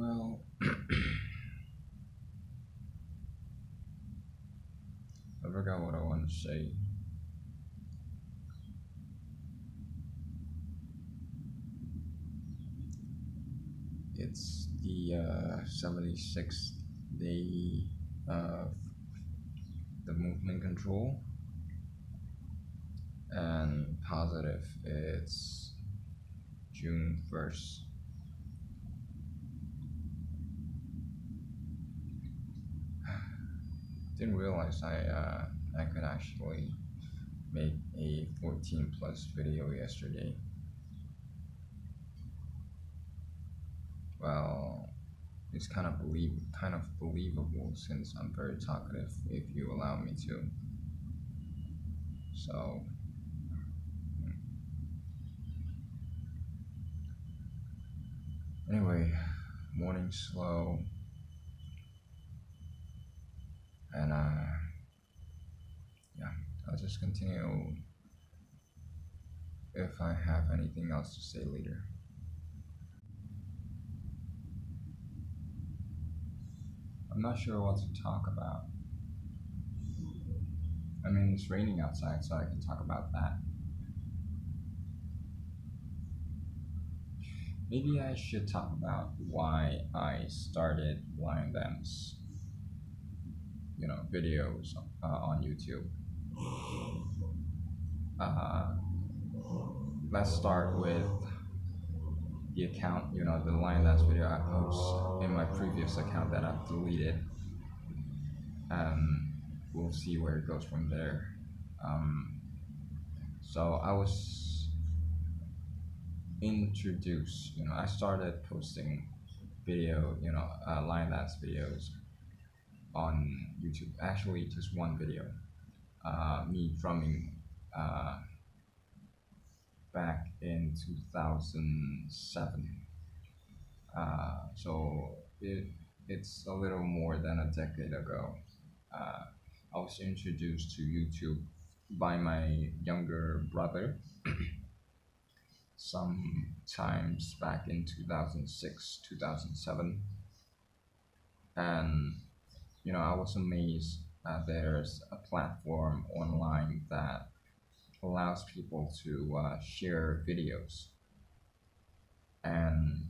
Well, I forgot what I want to say. It's the 76th day of the movement control, and positive it's June 1st. Didn't realize I could actually make a 14 plus video yesterday. Well, it's kind of believable since I'm very talkative if you allow me to. So anyway, morning slow, and yeah, I'll just continue if I have anything else to say later. I'm not sure what to talk about. I mean, it's raining outside, so I can talk about that. Maybe I should talk about why I started line dance, videos on YouTube. Uh, let's start with the account, the line dance video I post in my previous account that I've deleted. And we'll see where it goes from there. So I was introduced, I started posting line dance videos on YouTube. Actually, just one video, me drumming back in 2007. So it's a little more than a decade ago. I was introduced to YouTube by my younger brother sometimes back in 2006, 2007. And, I was amazed that there's a platform online that allows people to share videos. And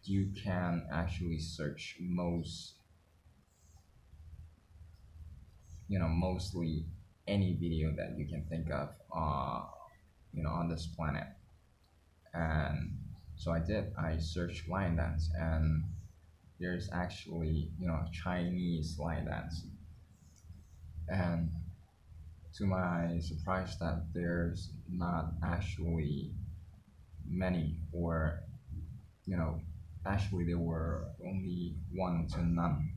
you can actually search mostly any video that you can think of, on this planet. And so I searched line dance, and there's actually, Chinese line dance. And to my surprise that there's not actually many, or, actually there were only one to none.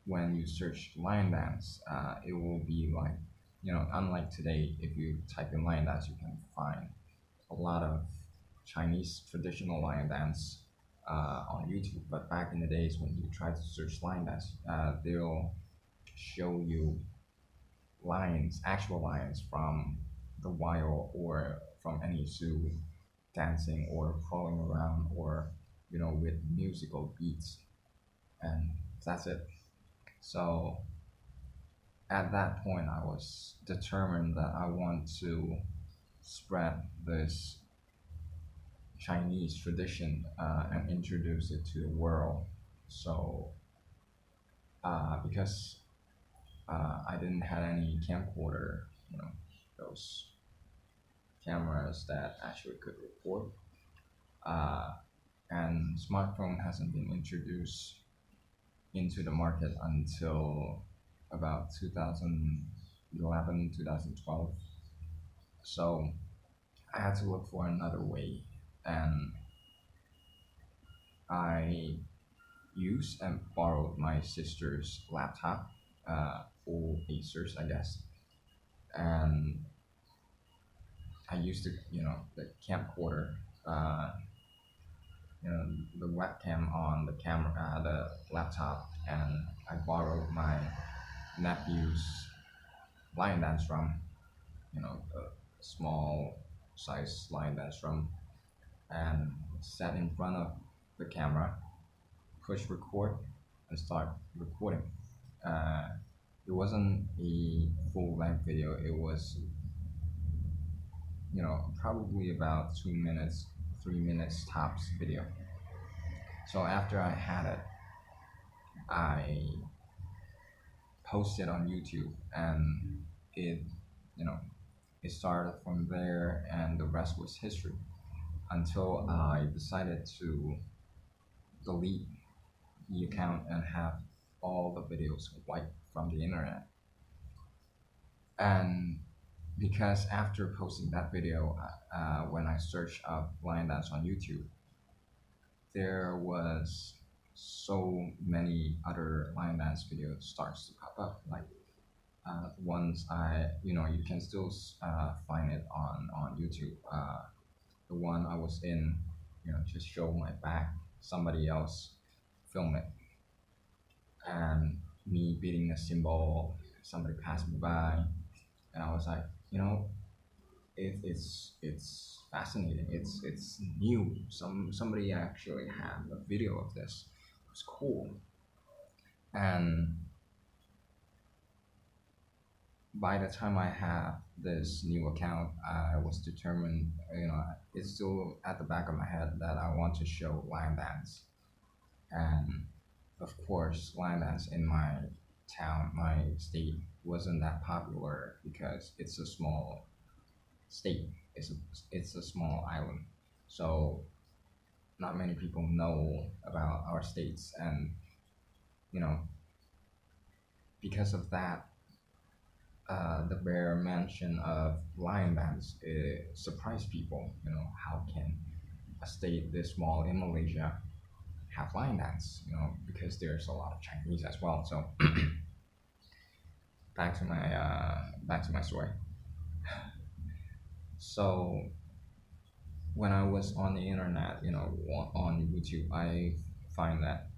When you search line dance, it will be like, unlike today, if you type in line dance, you can find a lot of Chinese traditional lion dance on YouTube. But back in the days when you try to search lion dance, they'll show you actual lions from the wild or from any zoo, dancing or crawling around, or with musical beats, and that's it. So at that point, I was determined that I want to spread this Chinese tradition and introduce it to the world. So because I didn't have any camcorder, those cameras that actually could record, and smartphone hasn't been introduced into the market until about 2011, 2012. So I had to look for another way, and I used and borrowed my sister's laptop, or Acer's, I guess, and I used the camcorder, the webcam on the laptop, and I borrowed my nephew's line dance drum, a small size line dance drum, and sat in front of the camera, push record, and start recording. Uh, it wasn't a full length video. It was, probably about 2 minutes, 3 minutes tops video. So after I had it, I posted on YouTube, and it, you know, it started from there, and the rest was history. Until I decided to delete the account and have all the videos wiped from the internet. And because after posting that video, when I searched up lion dance on YouTube, there was so many other lion dance videos starts to pop up, like ones you can still find it on YouTube. The one I was in, just show my back, somebody else film it, and me beating a cymbal, somebody passed me by, and I was like, it's fascinating. It's new. Somebody actually had a video of this. It was cool. And by the time I have this new account, I was determined. It's still at the back of my head that I want to show lion dance. And of course, lion dance in my town, my state, wasn't that popular because it's a small state. It's a small island, so not many people know about our states, and you know because of that, the bare mention of lion dance surprised people. How can a state this small in Malaysia have lion dance? Because there's a lot of Chinese as well. So back to my story. So when I was on the internet, on YouTube, I find that,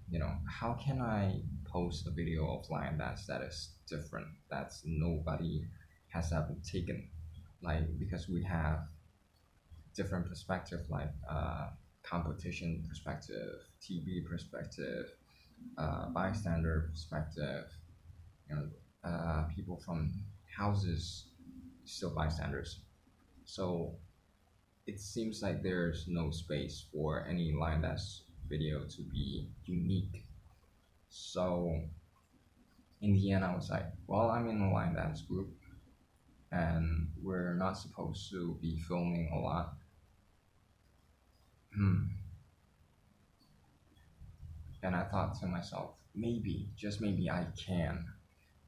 how can I post a video of lion dance that is different, that's nobody has ever taken? Like, because we have different perspective, like competition perspective, TV perspective, bystander perspective, people from houses, still bystanders. So it seems like there's no space for any line dance video to be unique. So in the end, I was like, well, I'm in a line dance group, and we're not supposed to be filming a lot. And I thought to myself, maybe, just maybe I can.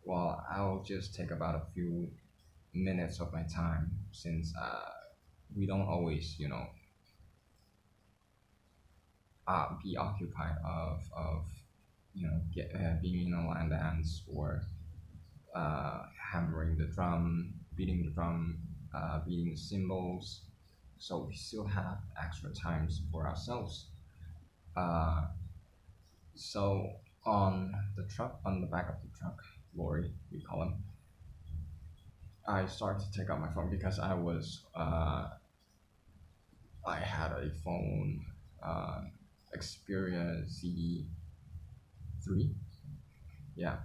Well, I'll just take about a few minutes of my time, since we don't always, be occupied of being in a line dance, or hammering the drum, beating the drum, beating the cymbals. So we still have extra times for ourselves. Uh, so on the back of the truck, lorry, we call them, I started to take out my phone because I had a phone, Xperia Z3, yeah,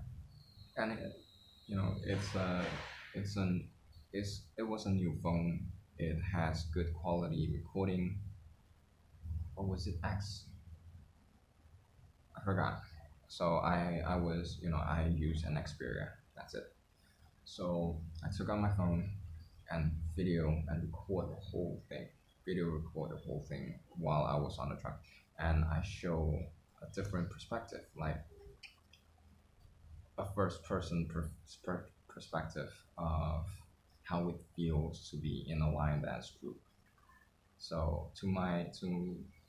and it was a new phone. It has good quality recording. Or was it X? I forgot. So I used an Xperia. That's it. So I took out my phone and record the whole thing. Video record the whole thing while I was on the truck, and I show a different perspective, like a first person perspective of how it feels to be in a line dance group. So to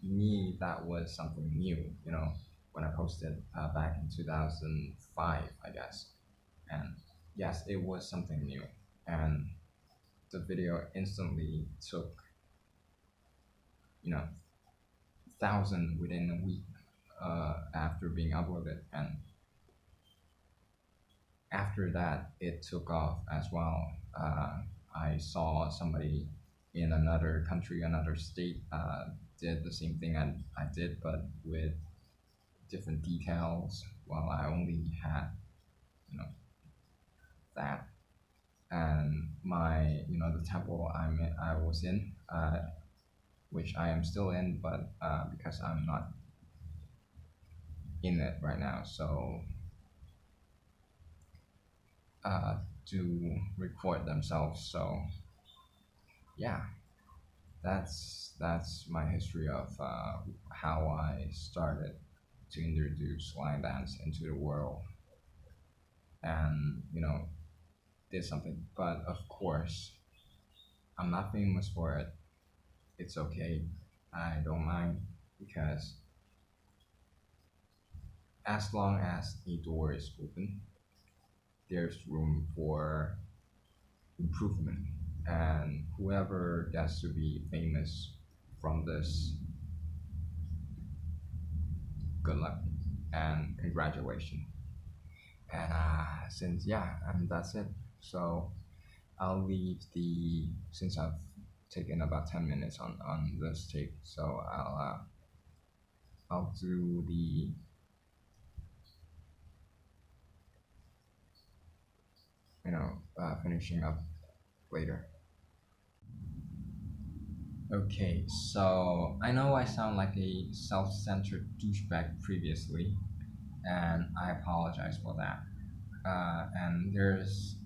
me, that was something new, when I posted back in 2005, I guess. And yes, it was something new, and the video instantly took, 1,000 within a week after being uploaded. And after that, it took off as well. I saw somebody, in another country, another state, did the same thing I did, but with different details. Well, I only had, you know, that, and my, the temple I was in, which I am still in, but because I'm not in it right now, so to record themselves. So yeah, that's my history of how I started to introduce line dance into the world, and did something. But of course, I'm not famous for it. It's okay. I don't mind, because as long as a door is open, there's room for improvement. And whoever gets to be famous from this, good luck and congratulations. And since and that's it. So I'll leave since I've taken about 10 minutes on this tape. So I'll do the finishing up later. Okay, so I know I sound like a self-centered douchebag previously, and I apologize for that. And there's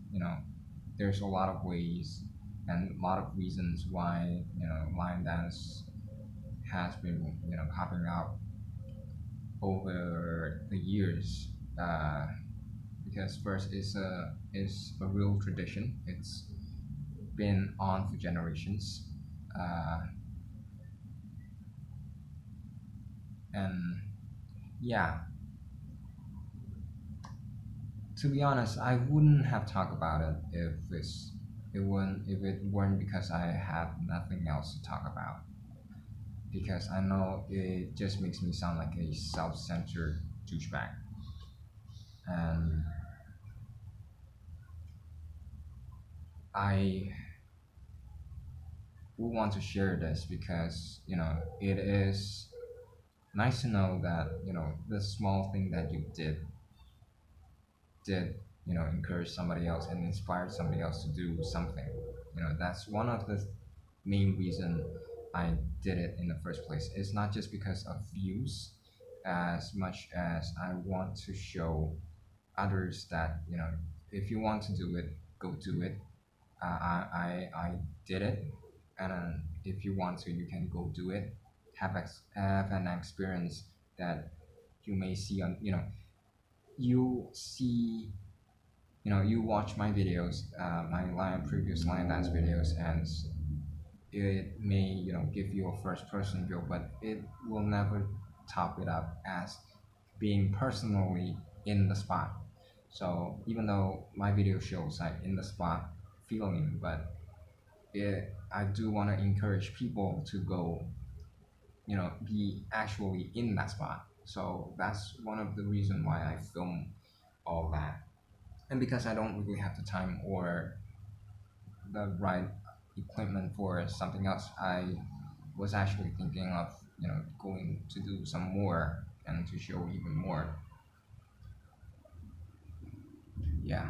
a lot of ways and a lot of reasons why line dance has been popping out over the years. Because first, it's a real tradition. It's been on for generations, uh, and yeah. To be honest, I wouldn't have talked about it if it weren't because I have nothing else to talk about. Because I know it just makes me sound like a self-centered douchebag, and I would want to share this because it is nice to know that the small thing that you did encourage somebody else and inspire somebody else to do something. That's one of the main reason I did it in the first place. It's not just because of views, as much as I want to show others that if you want to do it, go do it. I did it, and if you want to, you can go do it. Have an experience that you may see on you see you watch my videos, previous line dance videos, and it may give you a first person view, but it will never top it up as being personally in the spot. So even though my video shows like in the spot feeling, but I do want to encourage people to go be actually in that spot. So that's one of the reasons why I film all that. And because I don't really have the time or the right equipment for something else, I was actually thinking of going to do some more and to show even more. Yeah,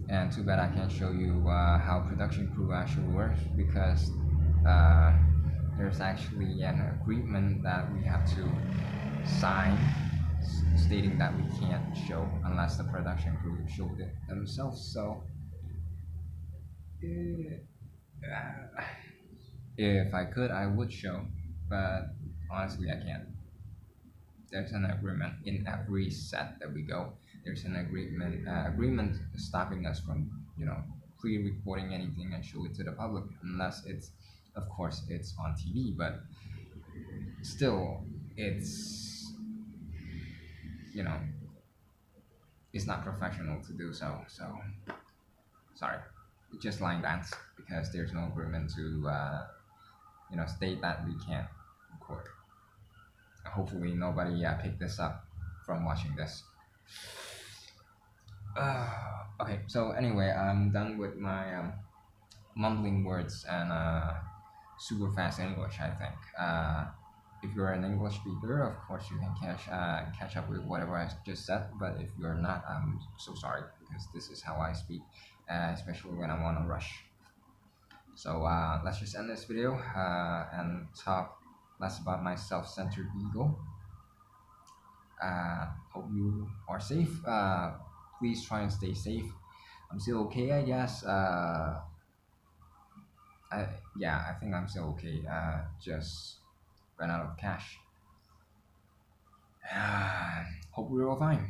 and too bad I can't show you how production crew actually works, because uh, there's actually an agreement that we have to sign, stating that we can't show unless the production crew showed it themselves. So if I could, I would show, but honestly, I can't. There's an agreement in every set that we go. There's an agreement stopping us from pre-recording anything and show it to the public, unless it's, of course, it's on TV. But still, it's you know it's not professional to do so. So sorry, it's just line dance because there's no agreement to state that we can't record. Hopefully nobody picked this up from watching this. Okay, so anyway, I'm done with my mumbling words and super fast English, I think. If you're an English speaker, of course you can catch up with whatever I just said. But if you're not, I'm so sorry because this is how I speak, especially when I'm on a rush. So let's just end this video and talk less about my self-centered ego. Hope you are safe. Please try and stay safe. I'm still okay, I guess. Yeah, I think I'm still okay. Just ran out of cash. Hope we're all fine.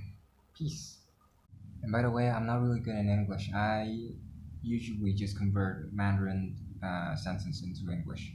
Peace. And by the way, I'm not really good in English. I usually just convert Mandarin sentence into English.